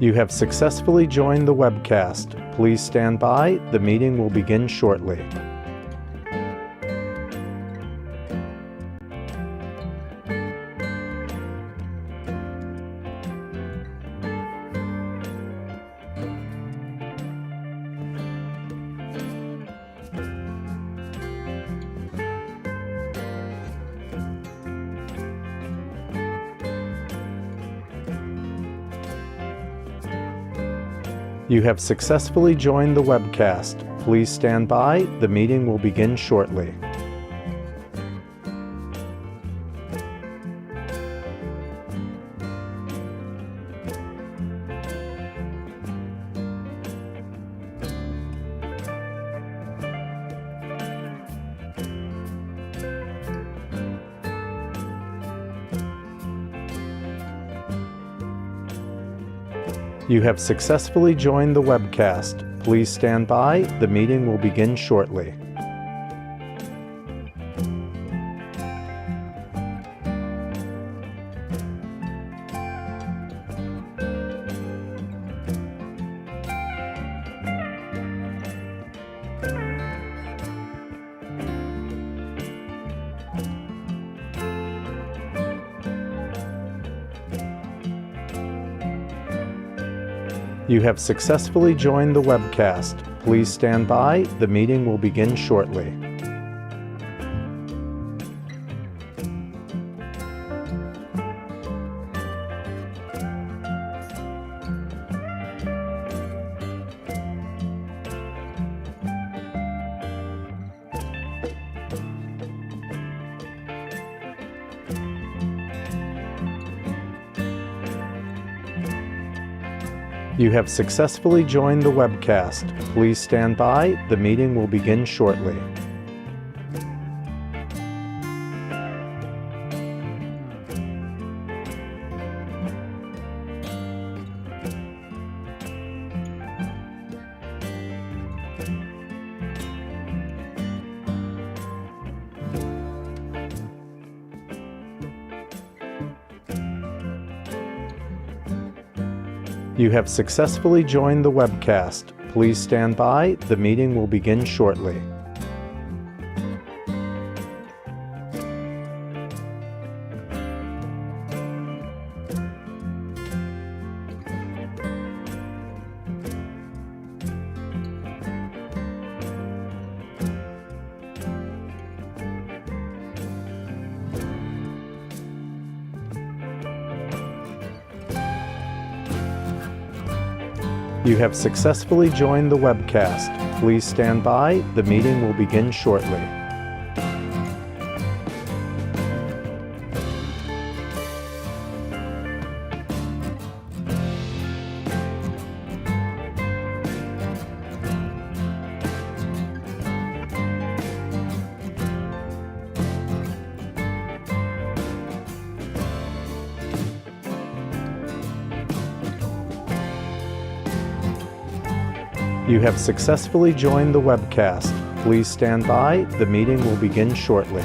You have successfully joined the webcast. Please stand by. The meeting will begin shortly. You have successfully joined the webcast. Please stand by. The meeting will begin shortly. You have successfully joined the webcast. Please stand by. The meeting will begin shortly. You have successfully joined the webcast. Please stand by. The meeting will begin shortly. You have successfully joined the webcast. Please stand by. The meeting will begin shortly. You have successfully joined the webcast. Please stand by. The meeting will begin shortly. You have successfully joined the webcast. Please stand by. The meeting will begin shortly. You have successfully joined the webcast. Please stand by. The meeting will begin shortly.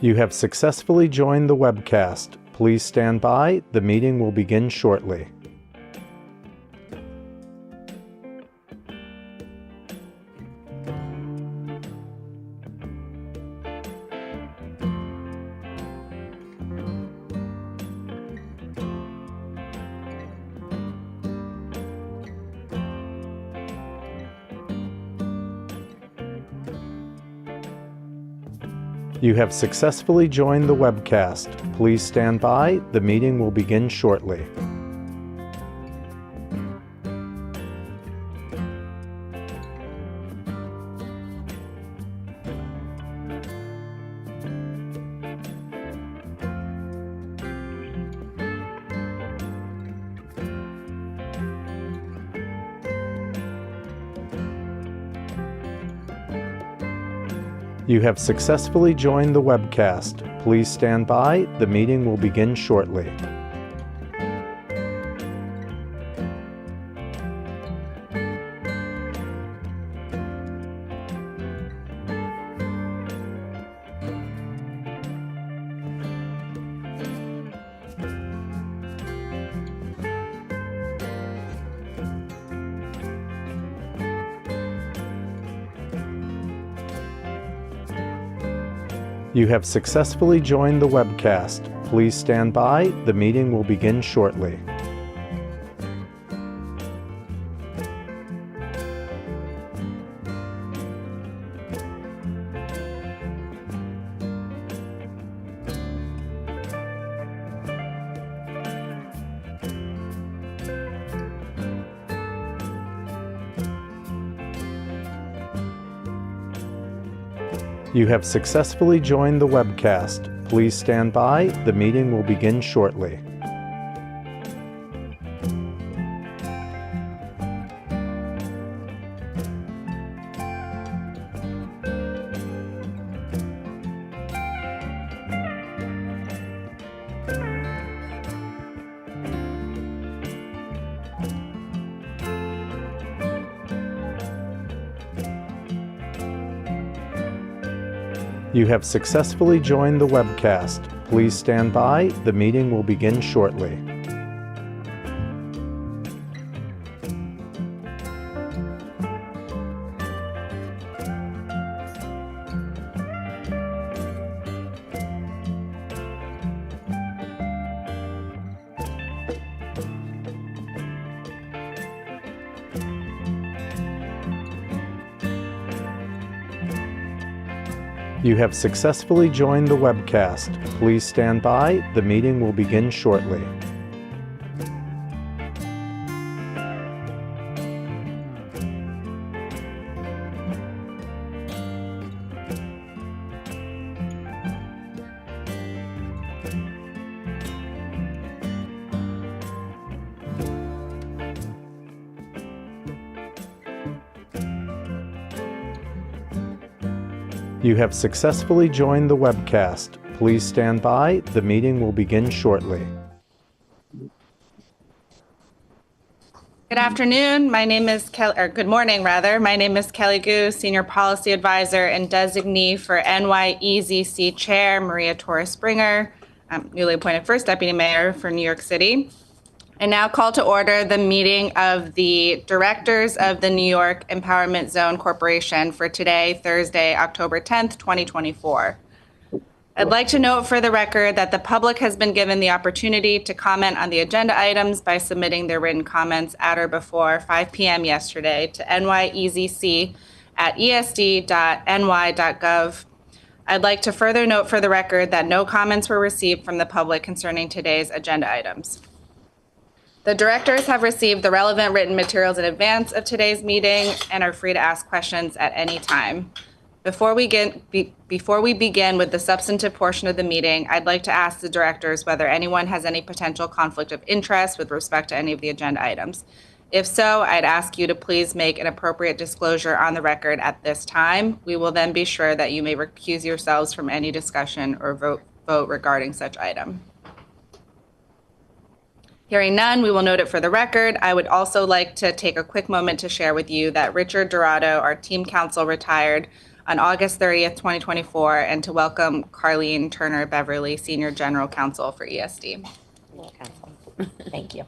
You have successfully joined the webcast. Please stand by. The meeting will begin shortly. You have successfully joined the webcast. Please stand by. The meeting will begin shortly. You have successfully joined the webcast. Please stand by. The meeting will begin shortly. You have successfully joined the webcast. Please stand by. The meeting will begin shortly. You have successfully joined the webcast. Please stand by. The meeting will begin shortly. You have successfully joined the webcast. Please stand by. The meeting will begin shortly. You have successfully joined the webcast. Please stand by. The meeting will begin shortly. You have successfully joined the webcast. Please stand by. The meeting will begin shortly. Good afternoon. My name is Kelly, or good morning rather. My name is Kelly Gu, Senior Policy Advisor and Designee for NYEZC Chair Maria Torres Springer, newly appointed First Deputy Mayor for New York City. I now call to order the meeting of the Directors of the New York Empowerment Zone Corporation for today, Thursday, October 10th, 2024. I'd like to note for the record that the public has been given the opportunity to comment on the agenda items by submitting their written comments at or before 5 p.m. yesterday to nyezc@esd.ny.gov. I'd like to further note for the record that no comments were received from the public concerning today's agenda items. The directors have received the relevant written materials in advance of today's meeting and are free to ask questions at any time. Before we begin with the substantive portion of the meeting, I'd like to ask the directors whether anyone has any potential conflict of interest with respect to any of the agenda items. If so, I'd ask you to please make an appropriate disclosure on the record at this time. We will then be sure that you may recuse yourselves from any discussion or vote regarding such item. Hearing none, we will note it for the record. I would also like to take a quick moment to share with you that Richard Dorado, our team counsel, retired on August 30th, 2024, and to welcome Carlene Turner Beverly, Senior General Counsel for ESD. Thank you.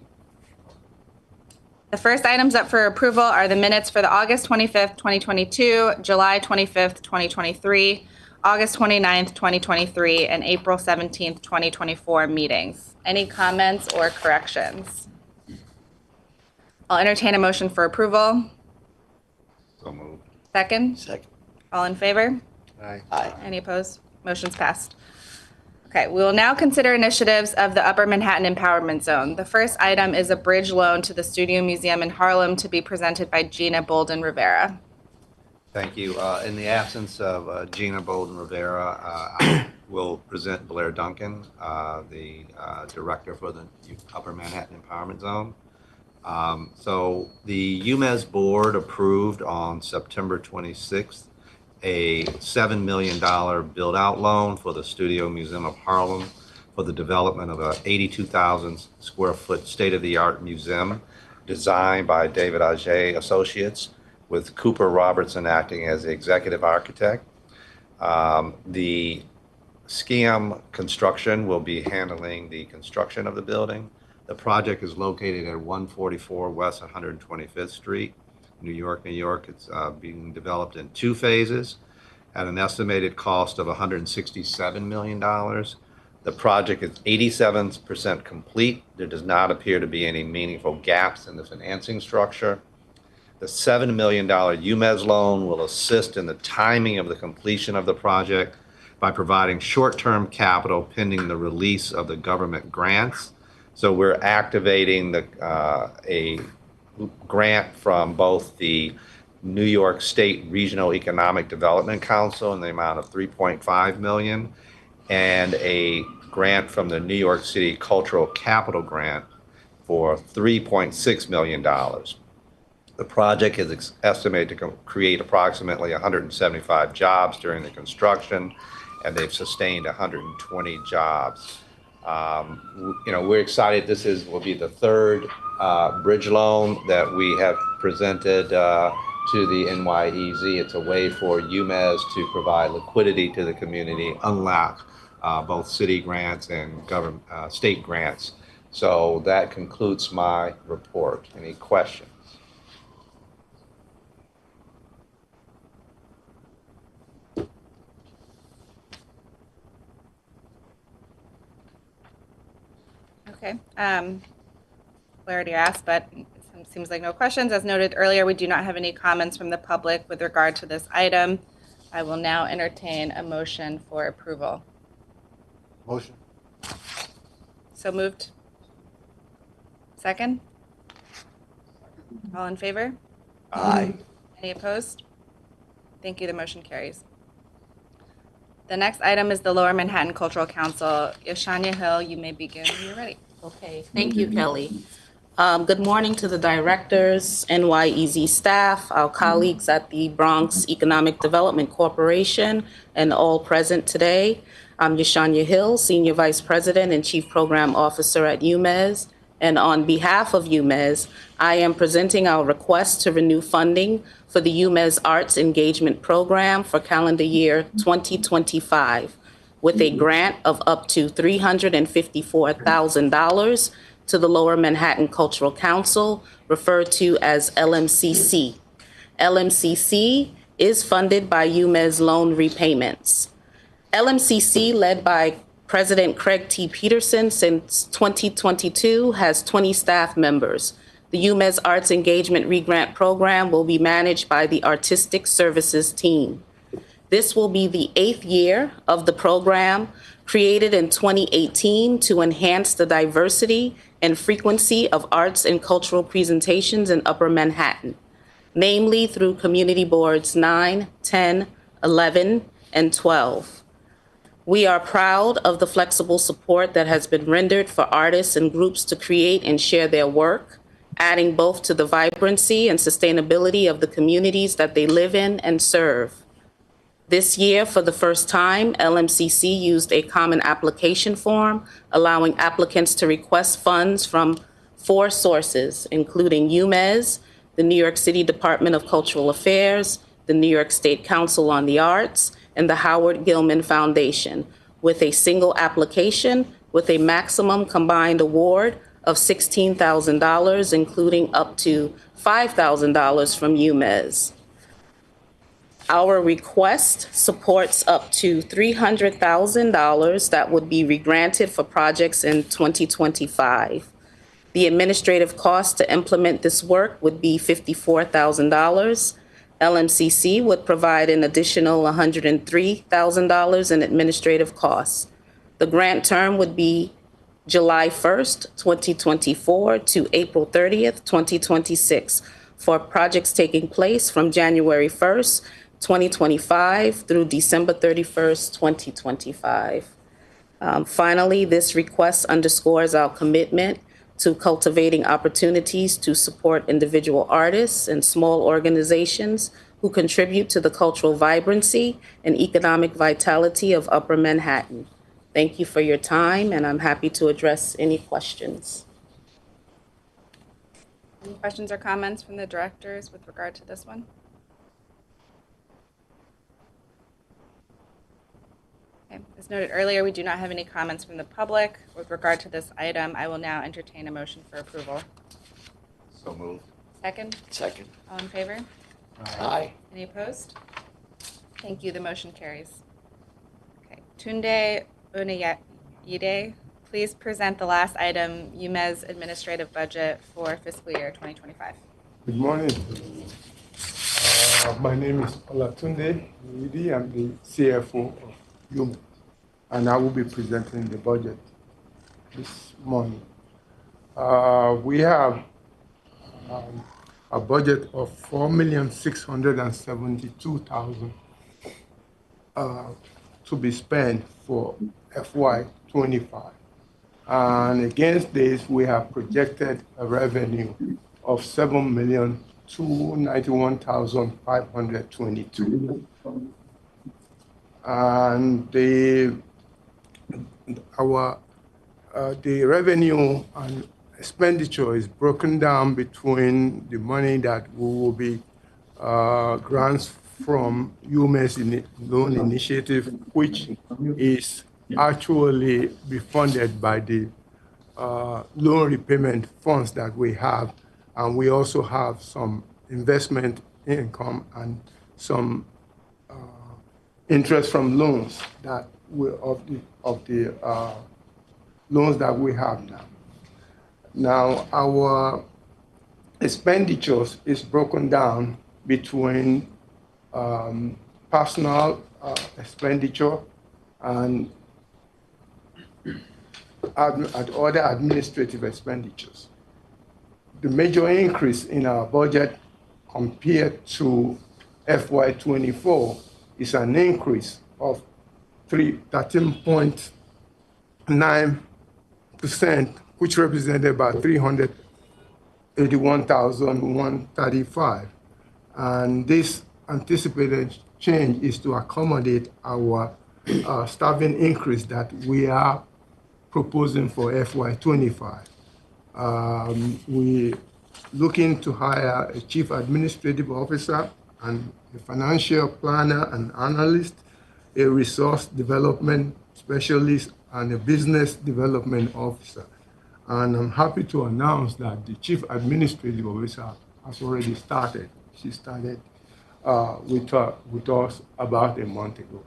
The first items up for approval are the minutes for the August 25th, 2022, July 25th, 2023, August 29th, 2023, and April 17th, 2024 meetings. Any comments or corrections? I'll entertain a motion for approval. So moved. Second? Second. All in favor? Aye. Aye. Any opposed? Motion's passed. Okay, we will now consider initiatives of the Upper Manhattan Empowerment Zone. The first item is a bridge loan to the Studio Museum in Harlem to be presented by Gina Bolden Rivera. Thank you. In the absence of Gina Bolden Rivera, I will present Blair Duncan, the director for the Upper Manhattan Empowerment Zone. So the UMES board approved on September 26th a $7 million build-out loan for the Studio Museum of Harlem for the development of a 82,000 square foot state-of-the-art museum designed by David Auger Associates, with Cooper Robertson acting as the executive architect. The SCIM Construction will be handling the construction of the building. The project is located at 144 West 125th Street, New York, New York. It's being developed in 2 phases at an estimated cost of $167 million. The project is 87% complete. There does not appear to be any meaningful gaps in the financing structure. The $7 million UMES loan will assist in the timing of the completion of the project by providing short-term capital pending the release of the government grants. So we're activating a grant from both the New York State Regional Economic Development Council in the amount of $3.5 million and a grant from the New York City Cultural Capital Grant for $3.6 million. The project is estimated to create approximately 175 jobs during the construction, and they've sustained 120 jobs. We're excited. This will be the 3rd bridge loan that we have presented to the NYEZ. It's a way for UMES to provide liquidity to the community, unlock both city grants and government state grants. So that concludes my report. Any questions? Okay. We already asked, but it seems like no questions. As noted earlier, we do not have any comments from the public with regard to this item. I will now entertain a motion for approval. Motion. So moved. Second? All in favor? Aye. Any opposed? Thank you. The motion carries. The next item is the Lower Manhattan Cultural Council. Yeshania Hill, you may begin when you're ready. Okay, thank you, Kelly. Good morning to the directors, NYEZ staff, our colleagues at the Bronx Economic Development Corporation, and all present today. I'm Yeshania Hill, Senior Vice President and Chief Program Officer at UMES. And on behalf of UMES, I am presenting our request to renew funding for the UMES Arts Engagement Program for calendar year 2025 with a grant of up to $354,000 to the Lower Manhattan Cultural Council, referred to as LMCC. LMCC is funded by UMES loan repayments. LMCC, led by President Craig T. Peterson since 2022, has 20 staff members. The UMES Arts Engagement Regrant Program will be managed by the Artistic Services team. This will be the 8th year of the program, created in 2018 to enhance the diversity and frequency of arts and cultural presentations in Upper Manhattan, namely through Community Boards 9, 10, 11, and 12. We are proud of the flexible support that has been rendered for artists and groups to create and share their work, adding both to the vibrancy and sustainability of the communities that they live in and serve. This year, for the first time, LMCC used a common application form, allowing applicants to request funds from 4 sources, including UMES, the New York City Department of Cultural Affairs, the New York State Council on the Arts, and the Howard Gilman Foundation, with a single application with a maximum combined award of $16,000, including up to $5,000 from UMES. Our request supports up to $300,000 that would be regranted for projects in 2025. The administrative cost to implement this work would be $54,000. LMCC would provide an additional $103,000 in administrative costs. The grant term would be July 1st, 2024 to April 30th, 2026 for projects taking place from January 1st, 2025 through December 31st, 2025. Finally, this request underscores our commitment to cultivating opportunities to support individual artists and small organizations who contribute to the cultural vibrancy and economic vitality of Upper Manhattan. Thank you for your time, and I'm happy to address any questions. Any questions or comments from the directors with regard to this one? Okay. As noted earlier, we do not have any comments from the public with regard to this item. I will now entertain a motion for approval. So moved. Second? Second. All in favor? Aye. Any opposed? Thank you. The motion carries. Okay. Tunde Unayide, please present the last item, UMES administrative budget for fiscal year 2025. Good morning. My name is Olatunde Uyidi. I'm the CFO of UME, and I will be presenting the budget this morning. We have a budget of $4,672,000 to be spent for FY25. And against this, we have projected a revenue of $7,291,522. And the revenue and expenditure is broken down between the money that will be grants from UMES loan initiative, which is actually be funded by the loan repayment funds that we have, and we also have some investment income and some interest from loans that of the loans that we have now. Now our expenditures is broken down between personal expenditure and other administrative expenditures. The major increase in our budget compared to FY24 is an increase of 13.9%, which represented about $381,135. And this anticipated change is to accommodate our staffing increase that we are proposing for FY25. We looking to hire a chief administrative officer and a financial planner and analyst, a resource development specialist, and a business development officer. And I'm happy to announce that the chief administrative officer has already started. She started with us about a month ago.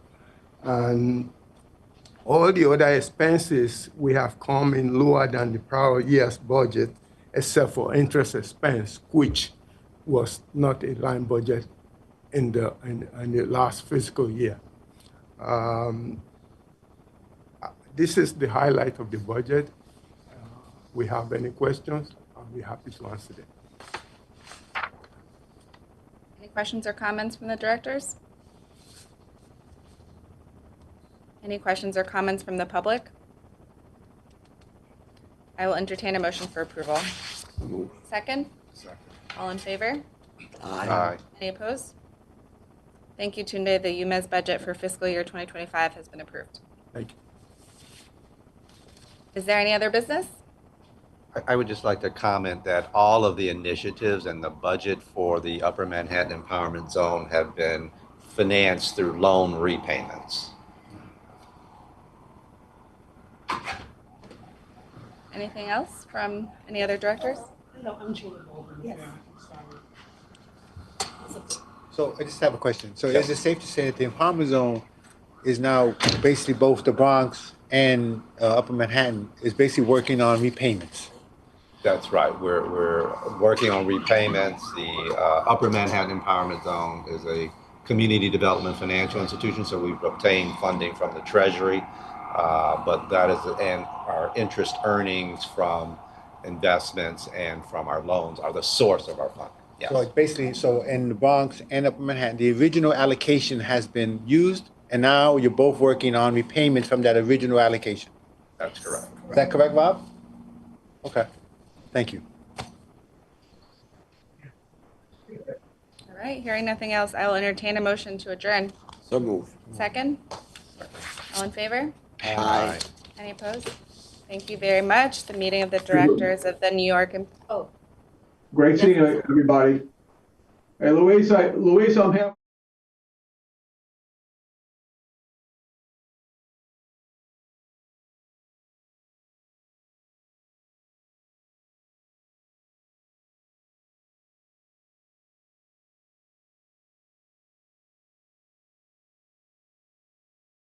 And all the other expenses we have come in lower than the prior year's budget, except for interest expense, which was not a line budget in the last fiscal year. This is the highlight of the budget. We have any questions, I'll be happy to answer them. Any questions or comments from the directors? Any questions or comments from the public? I will entertain a motion for approval. Second? Second. All in favor? Aye. Any opposed? Thank you, Tunde. The UMES budget for fiscal year 2025 has been approved. Thank you. Is there any other business? I would just like to comment that all of the initiatives and the budget for the Upper Manhattan Empowerment Zone have been financed through loan repayments. Anything else from any other directors? So I just have a question. So is it safe to say that the empowerment zone is now basically both the Bronx and Upper Manhattan is basically working on repayments? That's right. We're working on repayments. The Upper Manhattan Empowerment Zone is a community development financial institution, so we've obtained funding from the Treasury, but that is, and our interest earnings from investments and from our loans are the source of our funding. Yes. So it's basically, so in the Bronx and Upper Manhattan, the original allocation has been used, and now you're both working on repayments from that original allocation. That's correct. Is that correct, Bob? Okay. Thank you. All right, hearing nothing else, I will entertain a motion to adjourn. So move. Second? All in favor? Aye. Any opposed? Thank you very much. The meeting of the directors of the New York, Great seeing everybody. Hey, Louise, I'm happy.